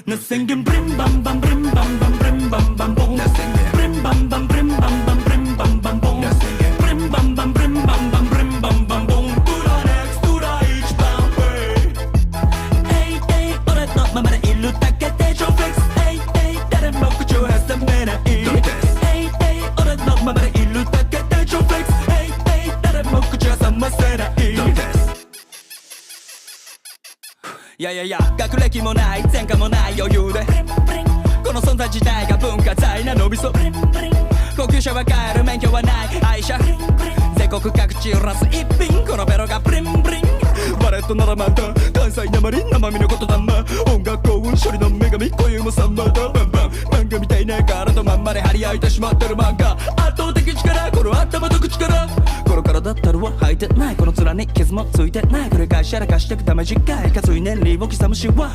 Nothing can brim bam bam brim bam bam brim bam bam boom. Brim bam bam brim bam bam brim bam bam boom. Brim bam bam brim bam bam brim bam bam boom. Tura next tura each bam way. Hey hey, 俺のままでいるだけで超フレックス。Hey hey, 誰も口を挟めない。Hey hey, 俺のままでいるだけで超フレックス。Hey hey, 誰も口を挟ませない。いやいやいや、学歴もない前科もない余裕でこの存在自体が文化財なのびそ高級車は買える免許はない愛車全国各地揺らす一品このベロがブリンブリンバレットならまた関西なまり生身のことだま音楽幸運処理の女神固有もサンバーだバンバン漫画みたいな体まんまで張り合いてしまってる漫画圧倒的力この頭と口からこの体ったるは履いてないこの面に傷もついてない繰り返しやらかしてくため次回かつい年利を刻むしは